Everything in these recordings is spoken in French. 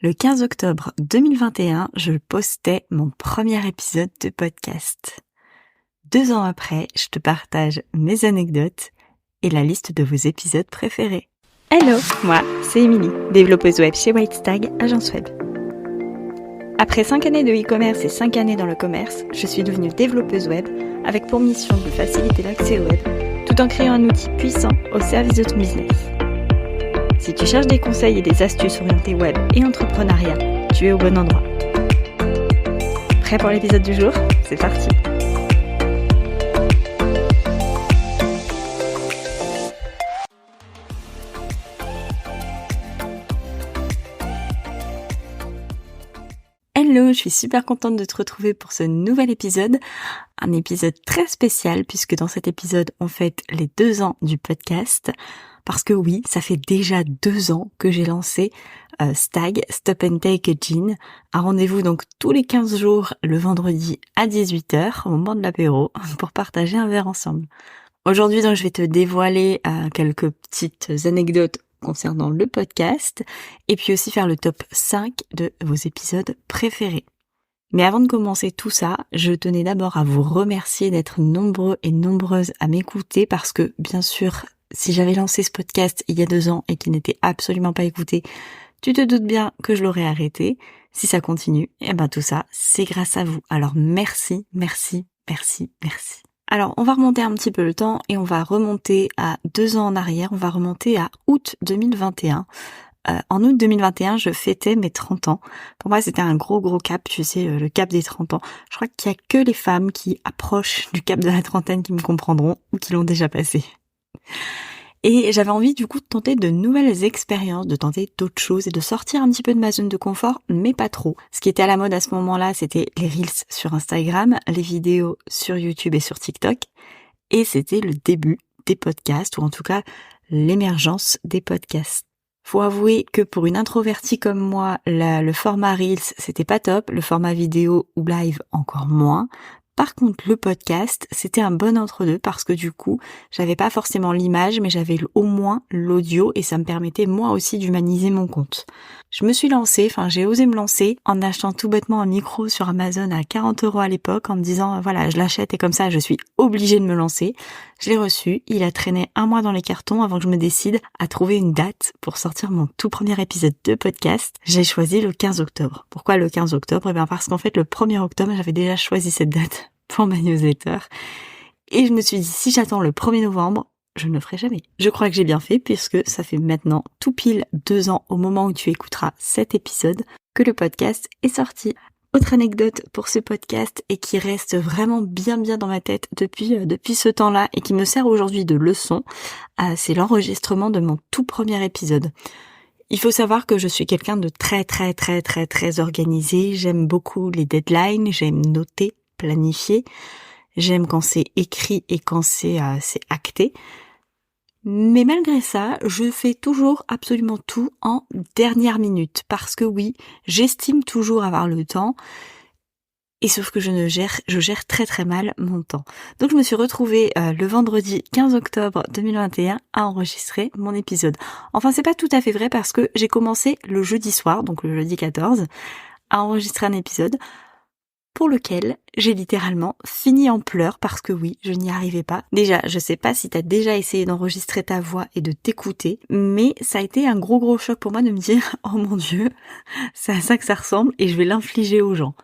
Le 15 octobre 2021, je postais mon premier épisode de podcast. 2 ans après, je te partage mes anecdotes et la liste de vos épisodes préférés. Hello, moi, c'est Émilie, développeuse web chez Whitestag, agence web. Après 5 années de e-commerce et 5 années dans le commerce, je suis devenue développeuse web avec pour mission de faciliter l'accès au web tout en créant un outil puissant au service de ton business. Si tu cherches des conseils et des astuces orientées web et entrepreneuriat, tu es au bon endroit. Prêt pour l'épisode du jour ? C'est parti ! Hello, je suis super contente de te retrouver pour ce nouvel épisode. Un épisode très spécial puisque dans cet épisode, on fête les 2 ans du podcast. Parce que oui, ça fait déjà 2 ans que j'ai lancé Stag, Stop and Take a Gin. Un rendez-vous donc tous les 15 jours le vendredi à 18h au moment de l'apéro pour partager un verre ensemble. Aujourd'hui donc je vais te dévoiler quelques petites anecdotes concernant le podcast et puis aussi faire le top 5 de vos épisodes préférés. Mais avant de commencer tout ça, je tenais d'abord à vous remercier d'être nombreux et nombreuses à m'écouter parce que bien sûr, si j'avais lancé ce podcast il y a 2 ans et qu'il n'était absolument pas écouté, tu te doutes bien que je l'aurais arrêté. Si ça continue, tout ça, c'est grâce à vous. Alors merci, merci, merci, merci. Alors on va remonter un petit peu le temps et on va remonter à 2 ans en arrière, on va remonter à août 2021. En août 2021, je fêtais mes 30 ans. Pour moi, c'était un gros cap, tu sais, le cap des 30 ans. Je crois qu'il y a que les femmes qui approchent du cap de la trentaine qui me comprendront ou qui l'ont déjà passé. Et j'avais envie du coup de tenter de nouvelles expériences, de tenter d'autres choses et de sortir un petit peu de ma zone de confort, mais pas trop. Ce qui était à la mode à ce moment-là, c'était les Reels sur Instagram, les vidéos sur YouTube et sur TikTok. Et c'était le début des podcasts, ou en tout cas l'émergence des podcasts. Faut avouer que pour une introvertie comme moi, le format Reels, c'était pas top, le format vidéo ou live encore moins. Par contre, le podcast, c'était un bon entre-deux parce que du coup, j'avais pas forcément l'image, mais j'avais au moins l'audio et ça me permettait moi aussi d'humaniser mon compte. Je me suis lancée, j'ai osé me lancer en achetant tout bêtement un micro sur Amazon à 40 € à l'époque en me disant, voilà, je l'achète et comme ça, je suis obligée de me lancer. Je l'ai reçu, il a traîné 1 mois dans les cartons avant que je me décide à trouver une date pour sortir mon tout premier épisode de podcast. J'ai choisi le 15 octobre. Pourquoi le 15 octobre ? Parce qu'en fait, le 1er octobre, j'avais déjà choisi cette date pour ma newsletter. Et je me suis dit, si j'attends le 1er novembre, je ne le ferai jamais. Je crois que j'ai bien fait puisque ça fait maintenant tout pile 2 ans au moment où tu écouteras cet épisode que le podcast est sorti. Autre anecdote pour ce podcast et qui reste vraiment bien dans ma tête depuis ce temps-là et qui me sert aujourd'hui de leçon, c'est l'enregistrement de mon tout premier épisode. Il faut savoir que je suis quelqu'un de très organisé. J'aime beaucoup les deadlines, j'aime noter, planifier. J'aime quand c'est écrit et quand c'est acté. Mais malgré ça, je fais toujours absolument tout en dernière minute. Parce que oui, j'estime toujours avoir le temps. Et sauf que je gère très mal mon temps. Donc je me suis retrouvée le vendredi 15 octobre 2021 à enregistrer mon épisode. Enfin, c'est pas tout à fait vrai parce que j'ai commencé le jeudi soir, donc le jeudi 14, à enregistrer un épisode pour lequel j'ai littéralement fini en pleurs parce que oui, je n'y arrivais pas. Déjà, je sais pas si t'as déjà essayé d'enregistrer ta voix et de t'écouter, mais ça a été un gros choc pour moi de me dire « Oh mon Dieu, c'est à ça que ça ressemble et je vais l'infliger aux gens ».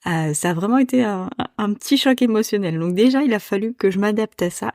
Ça a vraiment été un petit choc émotionnel. Donc déjà, il a fallu que je m'adapte à ça.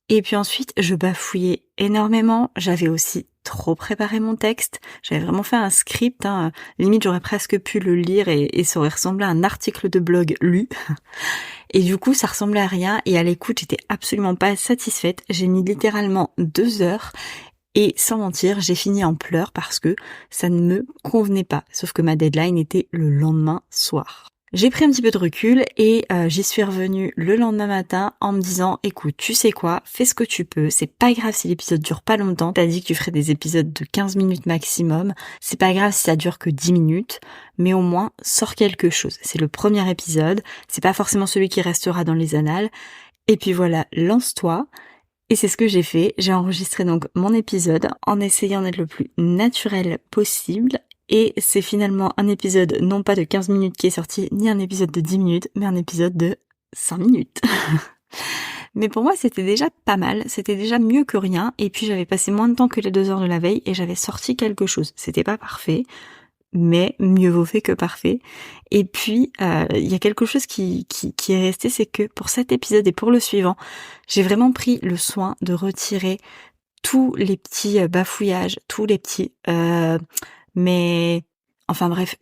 Et puis ensuite, je bafouillais énormément. J'avais aussi trop préparé mon texte. J'avais vraiment fait un script. Limite, j'aurais presque pu le lire et ça aurait ressemblé à un article de blog lu. Et du coup, ça ressemblait à rien. Et à l'écoute, j'étais absolument pas satisfaite. J'ai mis littéralement 2 heures. Et sans mentir, j'ai fini en pleurs parce que ça ne me convenait pas. Sauf que ma deadline était le lendemain soir. J'ai pris un petit peu de recul et j'y suis revenue le lendemain matin en me disant écoute, tu sais quoi, fais ce que tu peux, c'est pas grave si l'épisode dure pas longtemps, t'as dit que tu ferais des épisodes de 15 minutes maximum, c'est pas grave si ça dure que 10 minutes, mais au moins sors quelque chose. C'est le premier épisode, c'est pas forcément celui qui restera dans les annales, et puis voilà, lance-toi. Et c'est ce que j'ai fait, j'ai enregistré donc mon épisode en essayant d'être le plus naturel possible Et c'est finalement un épisode non pas de 15 minutes qui est sorti, ni un épisode de 10 minutes, mais un épisode de 5 minutes. Mais pour moi, c'était déjà pas mal, c'était déjà mieux que rien, et puis j'avais passé moins de temps que les 2 heures de la veille, et j'avais sorti quelque chose. C'était pas parfait, mais mieux vaut fait que parfait. Et puis, il y a quelque chose qui est resté, c'est que pour cet épisode et pour le suivant, j'ai vraiment pris le soin de retirer tous les petits bafouillages, tous les petits...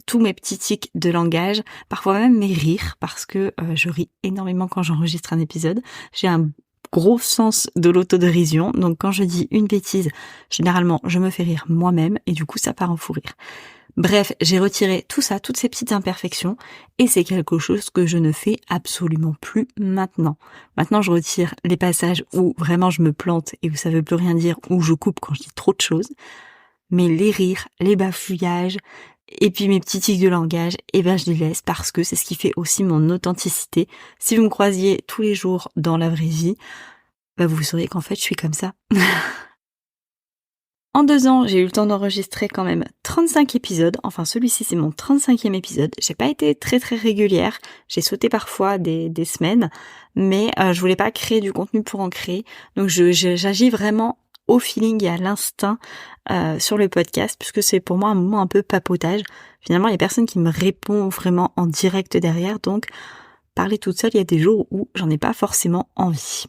tous mes petits tics de langage, parfois même mes rires, parce que je ris énormément quand j'enregistre un épisode. J'ai un gros sens de l'autodérision, donc quand je dis une bêtise, généralement je me fais rire moi-même, et du coup ça part en fou rire. Bref, j'ai retiré tout ça, toutes ces petites imperfections, et c'est quelque chose que je ne fais absolument plus maintenant. Maintenant, je retire les passages où vraiment je me plante et où ça veut plus rien dire, où je coupe quand je dis trop de choses. Mais les rires, les bafouillages, et puis mes petits tics de langage, je les laisse parce que c'est ce qui fait aussi mon authenticité. Si vous me croisiez tous les jours dans la vraie vie, vous sauriez qu'en fait, je suis comme ça. En 2 ans, j'ai eu le temps d'enregistrer quand même 35 épisodes. Enfin, celui-ci, c'est mon 35e épisode. J'ai pas été très très régulière. J'ai sauté parfois des semaines, mais je voulais pas créer du contenu pour en créer. Donc, j'agis vraiment au feeling et à l'instinct sur le podcast, puisque c'est pour moi un moment un peu papotage. Finalement, il y a personne qui me répond vraiment en direct derrière. Donc, parler toute seule, il y a des jours où j'en ai pas forcément envie.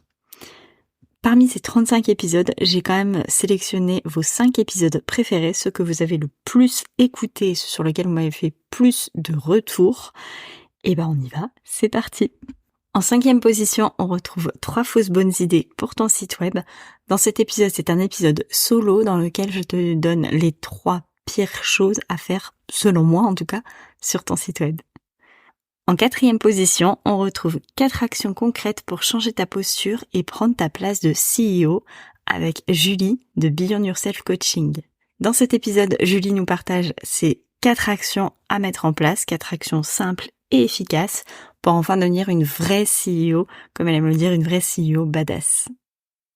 Parmi ces 35 épisodes, j'ai quand même sélectionné vos 5 épisodes préférés, ceux que vous avez le plus écoutés, ceux sur lesquels vous m'avez fait plus de retours. Et on y va, c'est parti. En 5e position, on retrouve 3 fausses bonnes idées pour ton site web. Dans cet épisode, c'est un épisode solo dans lequel je te donne les 3 pires choses à faire, selon moi en tout cas, sur ton site web. En 4e position, on retrouve 4 actions concrètes pour changer ta posture et prendre ta place de CEO avec Julie de Beyond Yourself Coaching. Dans cet épisode, Julie nous partage ses 4 actions à mettre en place, 4 actions simples et efficaces pour enfin devenir une vraie CEO, comme elle aime le dire, une vraie CEO badass.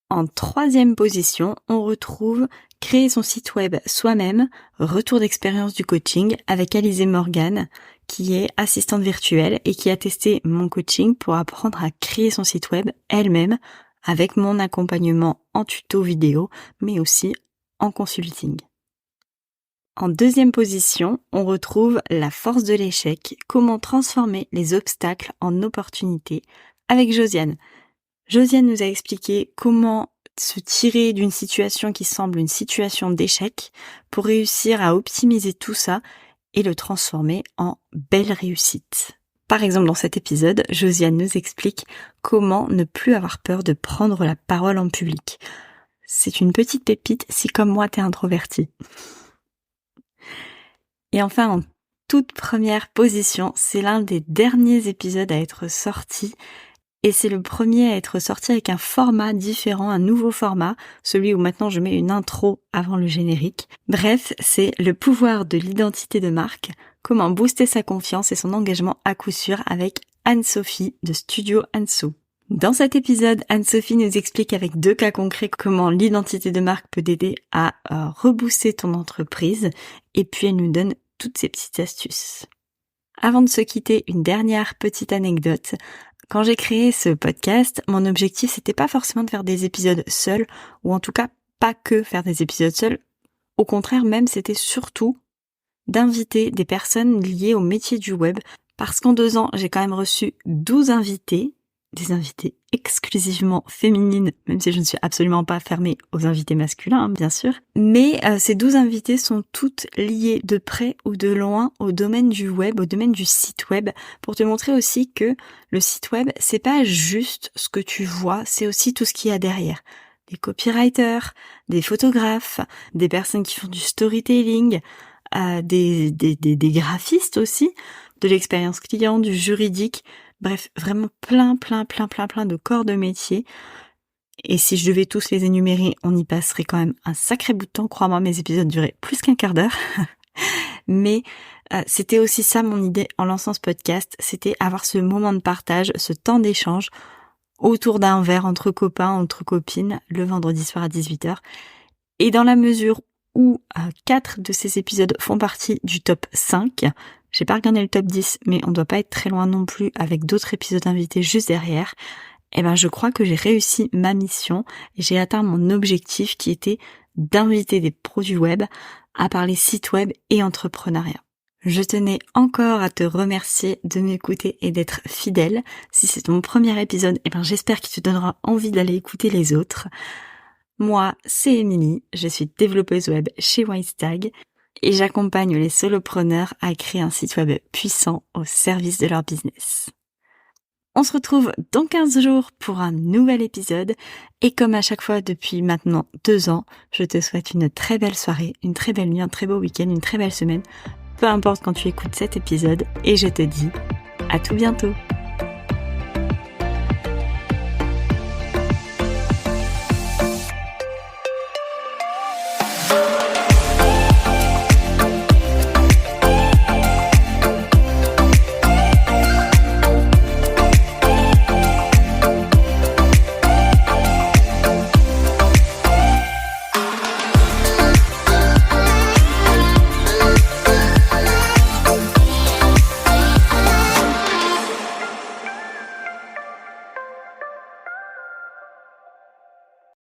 En 3e position, on retrouve créer son site web soi-même, retour d'expérience du coaching avec Alizé Morgan, qui est assistante virtuelle et qui a testé mon coaching pour apprendre à créer son site web elle-même avec mon accompagnement en tuto vidéo, mais aussi en consulting. En 2e position, on retrouve la force de l'échec, comment transformer les obstacles en opportunités avec Josiane. Josiane nous a expliqué comment se tirer d'une situation qui semble une situation d'échec pour réussir à optimiser tout ça et le transformer en belle réussite. Par exemple, dans cet épisode, Josiane nous explique comment ne plus avoir peur de prendre la parole en public. C'est une petite pépite si comme moi t'es introvertie. Et enfin, en toute première position, c'est l'un des derniers épisodes à être sorti. Et c'est le premier à être sorti avec un format différent, un nouveau format, celui où maintenant je mets une intro avant le générique. Bref, c'est le pouvoir de l'identité de marque, comment booster sa confiance et son engagement à coup sûr avec Anne-Sophie de Studio Anso. Dans cet épisode, Anne-Sophie nous explique avec 2 cas concrets comment l'identité de marque peut t'aider à rebooster ton entreprise, et puis elle nous donne toutes ces petites astuces. Avant de se quitter, une dernière petite anecdote. Quand j'ai créé ce podcast, mon objectif c'était pas forcément de faire des épisodes seuls, ou en tout cas pas que faire des épisodes seuls. Au contraire même, c'était surtout d'inviter des personnes liées au métier du web, parce qu'en 2 ans, j'ai quand même reçu 12 invités, des invités exclusivement féminines, même si je ne suis absolument pas fermée aux invités masculins, bien sûr. Mais ces 12 invités sont toutes liées de près ou de loin au domaine du web, au domaine du site web, pour te montrer aussi que le site web, c'est pas juste ce que tu vois, c'est aussi tout ce qu'il y a derrière. Des copywriters, des photographes, des personnes qui font du storytelling, des graphistes aussi, de l'expérience client, du juridique, bref, vraiment plein de corps de métier. Et si je devais tous les énumérer, on y passerait quand même un sacré bout de temps. Crois-moi, mes épisodes duraient plus qu'un quart d'heure. Mais c'était aussi ça mon idée en lançant ce podcast, c'était avoir ce moment de partage, ce temps d'échange autour d'un verre entre copains, entre copines, le vendredi soir à 18h. Et dans la mesure où 4 de ces épisodes font partie du top 5. J'ai pas regardé le top 10, mais on doit pas être très loin non plus avec d'autres épisodes invités juste derrière. Je crois que j'ai réussi ma mission et j'ai atteint mon objectif qui était d'inviter des pros du web à parler site web et entrepreneuriat. Je tenais encore à te remercier de m'écouter et d'être fidèle. Si c'est ton premier épisode, j'espère qu'il te donnera envie d'aller écouter les autres. Moi, c'est Émilie, je suis développeuse web chez Wisetag et j'accompagne les solopreneurs à créer un site web puissant au service de leur business. On se retrouve dans 15 jours pour un nouvel épisode et comme à chaque fois depuis maintenant 2 ans, je te souhaite une très belle soirée, une très belle nuit, un très beau week-end, une très belle semaine, peu importe quand tu écoutes cet épisode et je te dis à tout bientôt.